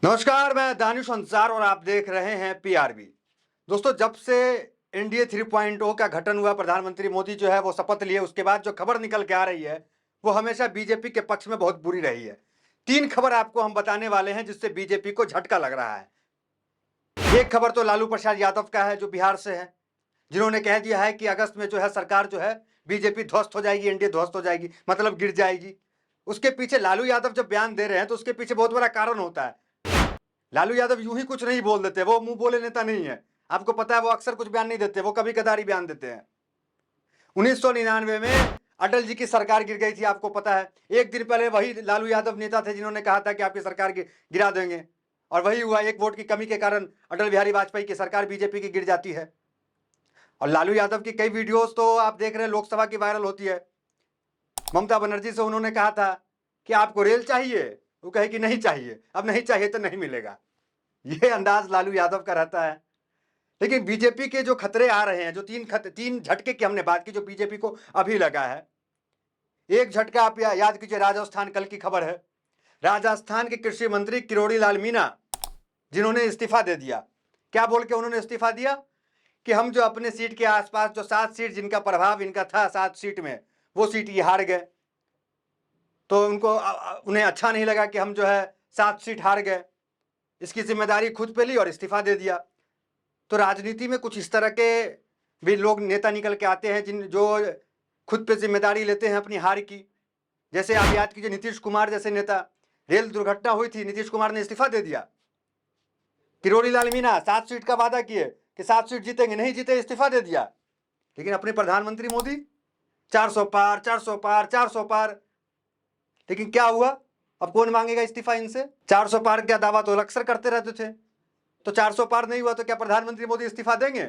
नमस्कार, मैं दानिश अंसार और आप देख रहे हैं पीआरबी। दोस्तों, जब से एनडीए 3.0 का गठन हुआ, प्रधानमंत्री मोदी जो है वो शपथ लिए, उसके बाद जो खबर निकल के आ रही है वो हमेशा बीजेपी के पक्ष में बहुत बुरी रही है। 3 खबर आपको हम बताने वाले हैं जिससे बीजेपी को झटका लग रहा है। एक खबर तो लालू प्रसाद यादव का है जो बिहार से है, जिन्होंने कह दिया है कि अगस्त में जो है सरकार जो है बीजेपी ध्वस्त हो जाएगी, एनडीए ध्वस्त हो जाएगी, मतलब गिर जाएगी। उसके पीछे लालू यादव जब बयान दे रहे हैं तो उसके पीछे बहुत बड़ा कारण होता है। लालू यादव यूं ही कुछ नहीं बोल देते, वो मुंह बोले नेता नहीं है। आपको पता है वो अक्सर कुछ बयान नहीं देते, वो कभी कदार बयान देते हैं। 1999 में अटल जी की सरकार गिर गई थी, आपको पता है। एक दिन पहले वही लालू यादव नेता थे जिन्होंने कहा था कि आपकी सरकार गिरा देंगे, और वही हुआ। एक वोट की कमी के कारण अटल बिहारी वाजपेयी की सरकार बीजेपी की गिर जाती है। और लालू यादव की कई वीडियोस तो आप देख रहे हैं, लोकसभा की वायरल होती है। ममता बनर्जी से उन्होंने कहा था कि आपको रेल चाहिए, वो कहे कि नहीं चाहिए, अब नहीं चाहिए तो नहीं मिलेगा। ये अंदाज लालू यादव का रहता है। लेकिन बीजेपी के जो खतरे आ रहे हैं, जो तीन झटके की हमने बात की जो बीजेपी को अभी लगा है। एक झटका आप याद कीजिए, राजस्थान, कल की खबर है। राजस्थान के कृषि मंत्री किरोड़ी लाल मीणा, जिन्होंने इस्तीफा दे दिया। क्या बोल के उन्होंने इस्तीफा दिया कि हम जो अपने सीट के आसपास जो 7 सीट जिनका प्रभाव इनका था, 7 सीट में वो सीट ये हार गए। तो उन्हें अच्छा नहीं लगा कि हम जो है 7 सीट हार गए। इसकी जिम्मेदारी खुद पे ली और इस्तीफा दे दिया। तो राजनीति में कुछ इस तरह के भी लोग, नेता निकल के आते हैं जो खुद पे जिम्मेदारी लेते हैं अपनी हार की। जैसे आप याद कीजिए, नीतीश कुमार जैसे नेता, रेल दुर्घटना हुई थी, नीतीश कुमार ने इस्तीफा दे दिया। किरोड़ी लाल मीणा 7 सीट का वादा किए कि 7 सीट जीतेंगे, नहीं जीते, इस्तीफा दे दिया। लेकिन अपने प्रधानमंत्री मोदी 400 पार, 400 पार, 400 पार। लेकिन क्या हुआ? अब कौन मांगेगा इस्तीफा इनसे? 400 पार का दावा तो अक्सर करते रहते थे। तो 400 पार नहीं हुआ तो क्या प्रधानमंत्री मोदी इस्तीफा देंगे?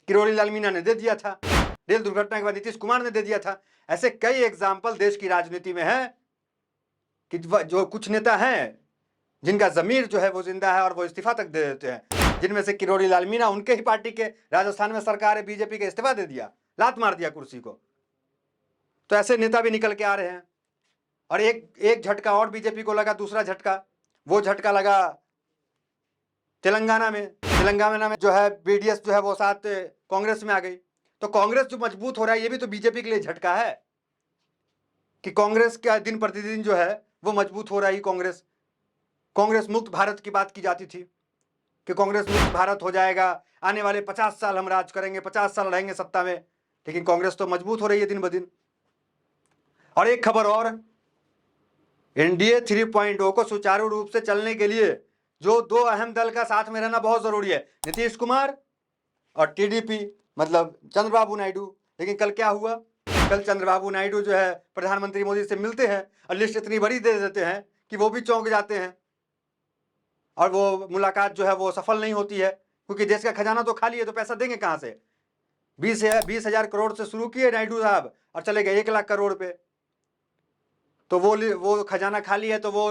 किरोड़ी लाल मीणा ने दे दिया था, रेल दुर्घटना के बाद नीतीश कुमार ने दे दिया था। ऐसे कई एग्जाम्पल देश की राजनीति में है कि जो कुछ नेता हैं जिनका जमीर जो है वो जिंदा है और वो इस्तीफा तक दे देते हैं। जिनमें से किरोड़ी लाल मीणा, उनके ही पार्टी के, राजस्थान में सरकार है बीजेपी के, इस्तीफा दे दिया, लात मार दिया कुर्सी को। तो ऐसे नेता भी निकल के आ रहे हैं। और एक झटका और बीजेपी को लगा, दूसरा झटका, वो झटका लगा तेलंगाना में। तेलंगाना में जो है बीडीएस जो है वो साथ कांग्रेस में आ गई। तो कांग्रेस जो मजबूत हो रहा है, ये भी तो बीजेपी के लिए झटका है कि कांग्रेस का दिन प्रतिदिन जो है वो मजबूत हो रही। कांग्रेस मुक्त भारत की बात की जाती थी कि कांग्रेस मुक्त भारत हो जाएगा, आने वाले 50 साल हम राज करेंगे, 50 साल रहेंगे सत्ता में। लेकिन कांग्रेस तो मजबूत हो रही है दिन ब दिन। और एक खबर और, एनडीए 3.0 को सुचारू रूप से चलने के लिए जो 2 अहम दल का साथ में रहना बहुत जरूरी है, नीतीश कुमार और टीडीपी, मतलब चंद्रबाबू नायडू। लेकिन कल क्या हुआ? कल चंद्रबाबू नायडू जो है प्रधानमंत्री मोदी से मिलते हैं और लिस्ट इतनी बड़ी दे देते हैं कि वो भी चौंक जाते हैं। और वो मुलाकात जो है वो सफल नहीं होती है, क्योंकि देश का खजाना तो खाली है, तो पैसा देंगे कहां से? 20,000 करोड़ से शुरू किए नायडू साहब और चले गए 1 लाख करोड़ पे। तो वो खजाना खाली है, तो वो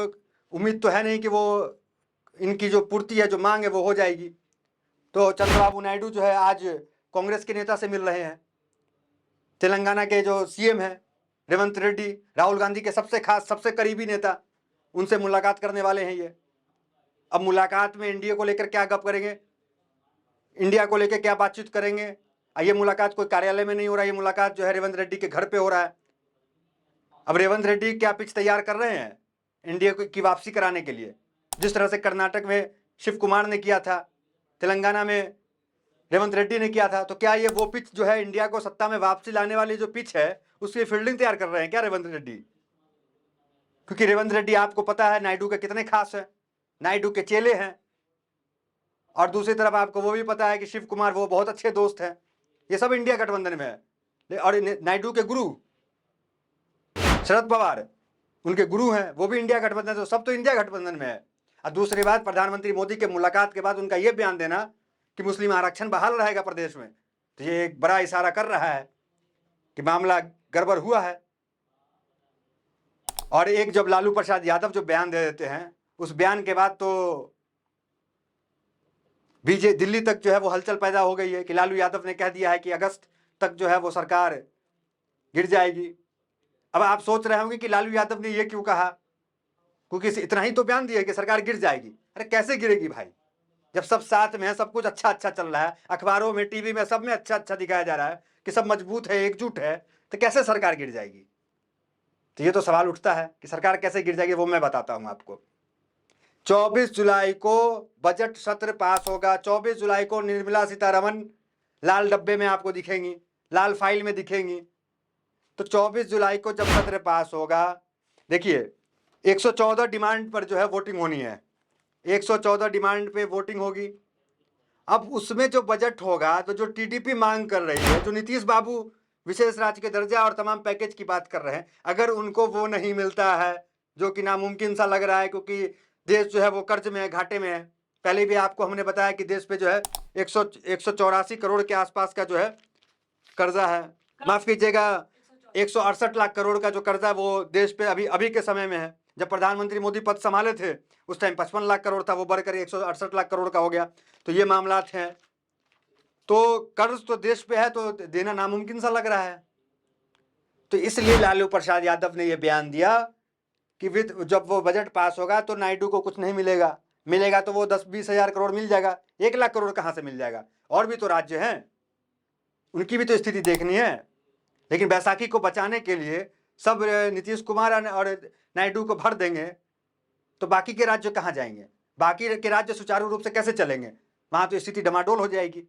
उम्मीद तो है नहीं कि वो इनकी जो पूर्ति है, जो मांग है, वो हो जाएगी। तो चंद्रबाबू नायडू जो है आज कांग्रेस के नेता से मिल रहे हैं। तेलंगाना के जो सीएम है रेवंत रेड्डी, राहुल गांधी के सबसे खास, सबसे करीबी नेता, उनसे मुलाकात करने वाले हैं ये। अब मुलाकात में एनडीए को लेकर क्या गप करेंगे, इंडिया को लेकर क्या बातचीत करेंगे? ये मुलाकात कोई कार्यालय में नहीं हो रहा, ये मुलाकात जो है रेवंत रेड्डी के घर पे हो रहा है। अब रेवंत रेड्डी क्या पिच तैयार कर रहे हैं एनडीए की वापसी कराने के लिए? जिस तरह से कर्नाटक में शिव कुमार ने किया था, तेलंगाना में रेवंत रेड्डी ने किया था, तो क्या ये वो पिच जो है इंडिया को सत्ता में वापसी लाने वाली जो पिच है उसकी फील्डिंग तैयार कर रहे हैं क्या रेवंत रेड्डी? क्योंकि रेवंत रेड्डी आपको पता है नायडू के कितने खास है, नायडू के चेले हैं। और दूसरी तरफ आपको वो भी पता है कि शिव कुमार वो बहुत अच्छे दोस्त हैं। ये सब इंडिया गठबंधन में है। और नायडू के गुरु शरद पवार, उनके गुरु हैं, वो भी इंडिया गठबंधन, तो सब तो इंडिया गठबंधन में है। और दूसरी बात, प्रधानमंत्री मोदी के मुलाकात के बाद उनका यह बयान देना कि मुस्लिम आरक्षण बहाल रहेगा प्रदेश में, तो ये एक बड़ा इशारा कर रहा है कि मामला गड़बड़ हुआ है। और एक जब लालू प्रसाद यादव जो बयान दे देते हैं, उस बयान के बाद तो दिल्ली तक जो है वो हलचल पैदा हो गई है कि लालू यादव ने कह दिया है कि अगस्त तक जो है वो सरकार गिर जाएगी। अब आप सोच रहे होंगे कि लालू यादव ने ये क्यों कहा? क्योंकि इतना ही तो बयान दिया कि सरकार गिर जाएगी। अरे कैसे गिरेगी भाई, जब सब साथ में है, सब कुछ अच्छा अच्छा चल रहा है, अखबारों में, टीवी में, सब में अच्छा अच्छा दिखाया जा रहा है कि सब मजबूत है, एकजुट है, तो कैसे सरकार गिर जाएगी? तो ये तो सवाल उठता है कि सरकार कैसे गिर जाएगी, वो मैं बताता हूं आपको। 24 जुलाई को बजट सत्र पास होगा। 24 जुलाई को निर्मला सीतारमण लाल डब्बे में आपको दिखेंगी, लाल फाइल में दिखेंगी। तो 24 जुलाई को जब सत्र पास होगा, देखिए 114 डिमांड पर जो है वोटिंग होनी है, 114 डिमांड पे वोटिंग होगी। अब उसमें जो बजट होगा, तो जो टीडीपी मांग कर रही है, जो नीतीश बाबू विशेष राज्य के दर्जा और तमाम पैकेज की बात कर रहे हैं, अगर उनको वो नहीं मिलता है, जो कि नामुमकिन सा लग रहा है, क्योंकि देश जो है वो कर्ज में है, घाटे में है। पहले भी आपको हमने बताया कि देश पे जो है 184 करोड़ के आसपास का जो है कर्जा है, माफ कीजिएगा 168 लाख करोड़ का जो कर्जा वो देश पे अभी के समय में है। जब प्रधानमंत्री मोदी पद संभाले थे उस टाइम 55 लाख करोड़ था, वो बढ़कर 168 लाख करोड़ का हो गया। तो ये मामला हैं। तो कर्ज तो देश पे है, तो देना नामुमकिन सा लग रहा है। तो इसलिए लालू प्रसाद यादव ने यह बयान दिया कि जब वो बजट पास होगा तो नायडू को कुछ नहीं मिलेगा, मिलेगा तो वो 10-20 हजार करोड़ मिल जाएगा। 1 लाख करोड़ कहां से मिल जाएगा? और भी तो राज्य हैं, उनकी भी तो स्थिति देखनी है। लेकिन बैसाखी को बचाने के लिए सब नीतीश कुमार और नायडू को भर देंगे, तो बाकी के राज्य कहां जाएंगे? बाकी के राज्य सुचारू रूप से कैसे चलेंगे? वहां तो स्थिति डमाडोल हो जाएगी।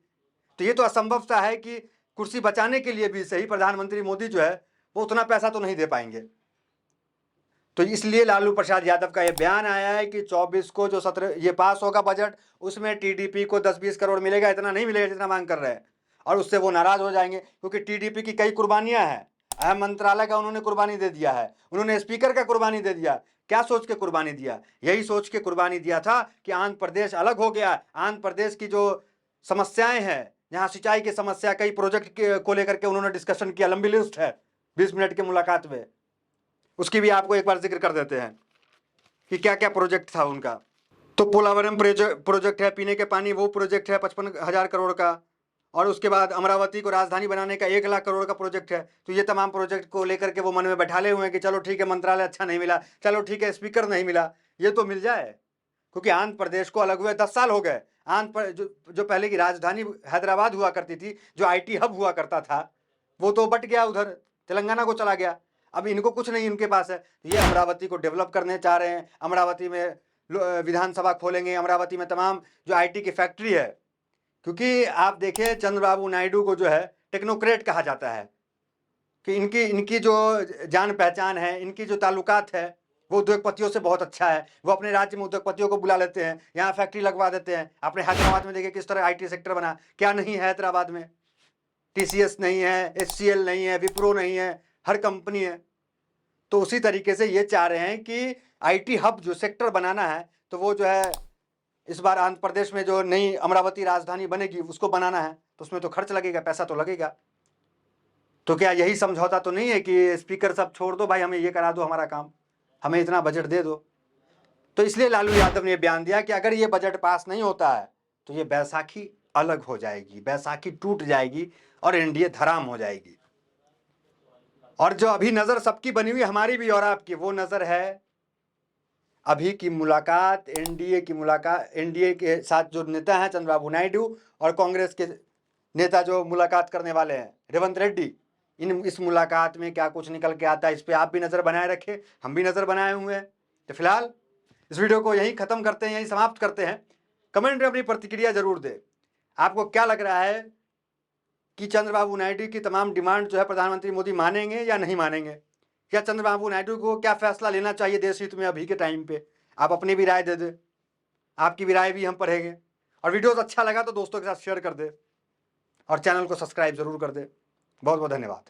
तो ये तो असंभवता है कि कुर्सी बचाने के लिए भी सही प्रधानमंत्री मोदी जो है वो उतना पैसा तो नहीं दे पाएंगे। तो इसलिए लालू प्रसाद यादव का यह बयान आया है कि 24 को जो सत्र ये पास होगा बजट, उसमें टीडीपी को 10-20 करोड़ मिलेगा, इतना नहीं मिलेगा जितना मांग कर रहे हैं। और उससे वो नाराज हो जाएंगे, क्योंकि टीडीपी की कई कुर्बानियां हैं। अहम मंत्रालय का उन्होंने कुर्बानी दे दिया है, उन्होंने स्पीकर का कुर्बानी दे दिया। क्या सोच के कुर्बानी दिया? यही सोच के कुर्बानी दिया था कि आंध्र प्रदेश अलग हो गया। आंध्र प्रदेश की जो समस्याएं हैं, जहां सिंचाई की समस्या, कई प्रोजेक्ट को लेकर के उन्होंने डिस्कशन किया, लंबी लिस्ट है 20 मिनट की मुलाकात में। उसकी भी आपको एक बार जिक्र कर देते हैं कि क्या क्या प्रोजेक्ट था उनका। तो पोलावरम प्रोजेक्ट है, पीने के पानी वो प्रोजेक्ट है 55,000 करोड़ का। और उसके बाद अमरावती को राजधानी बनाने का 1 लाख करोड़ का प्रोजेक्ट है। तो ये तमाम प्रोजेक्ट को लेकर के वो मन में बैठाले हुए हैं कि चलो ठीक है, मंत्रालय अच्छा नहीं मिला, चलो ठीक है, स्पीकर नहीं मिला, ये तो मिल जाए। क्योंकि आंध्र प्रदेश को अलग हुए 10 साल हो गए। जो पहले की राजधानी हैदराबाद हुआ करती थी, जो IT हब हुआ करता था, वो तो बट गया, उधर तेलंगाना को चला गया। अब इनको कुछ नहीं इनके पास है। ये अमरावती को डेवलप करने चाह रहे हैं, अमरावती में विधानसभा खोलेंगे, अमरावती में तमाम जो IT की फैक्ट्री है। क्योंकि आप देखिए चंद्रबाबू नायडू को जो है टेक्नोक्रेट कहा जाता है कि इनकी जो जान पहचान है, इनकी जो ताल्लुकात है, वो उद्योगपतियों से बहुत अच्छा है। वो अपने राज्य में उद्योगपतियों को बुला लेते हैं, यहाँ फैक्ट्री लगवा देते हैं। अपने हैदराबाद में देखिए किस तरह IT सेक्टर बना, क्या नहीं है हैदराबाद में? TCS नहीं है, HCL नहीं है, विप्रो नहीं है, हर कंपनी है। तो उसी तरीके से ये चाह रहे हैं कि IT हब जो सेक्टर बनाना है, तो वो जो है इस बार आंध्र प्रदेश में जो नई अमरावती राजधानी बनेगी उसको बनाना है। तो उसमें तो खर्च लगेगा, पैसा तो लगेगा। तो क्या यही समझौता तो नहीं है कि स्पीकर सब छोड़ दो भाई, हमें ये करा दो, हमारा काम, हमें इतना बजट दे दो? तो इसलिए लालू यादव ने बयान दिया कि अगर ये बजट पास नहीं होता है तो ये बैसाखी अलग हो जाएगी, बैसाखी टूट जाएगी और एनडीए धराम हो जाएगी। और जो अभी नजर सबकी बनी हुई, हमारी भी और आपकी, वो नजर है अभी की मुलाकात, एनडीए के साथ जो नेता हैं चंद्रबाबू नायडू, और कांग्रेस के नेता जो मुलाकात करने वाले हैं रेवंत रेड्डी, इस मुलाकात में क्या कुछ निकल के आता है, इस पे आप भी नजर बनाए रखें, हम भी नजर बनाए हुए हैं। तो फिलहाल इस वीडियो को यहीं खत्म करते हैं, यहीं समाप्त करते हैं। कमेंट में अपनी प्रतिक्रिया जरूर दें। आपको क्या लग रहा है कि चंद्रबाबू नायडू की तमाम डिमांड जो है प्रधानमंत्री मोदी मानेंगे या नहीं मानेंगे? क्या चंद्रबाबू नायडू को क्या फैसला लेना चाहिए देश हित में अभी के टाइम पे? आप अपनी भी राय दे दें, आपकी भी राय भी हम पढ़ेंगे। और वीडियो अच्छा लगा तो दोस्तों के साथ शेयर कर दे और चैनल को सब्सक्राइब जरूर कर दे। बहुत बहुत धन्यवाद।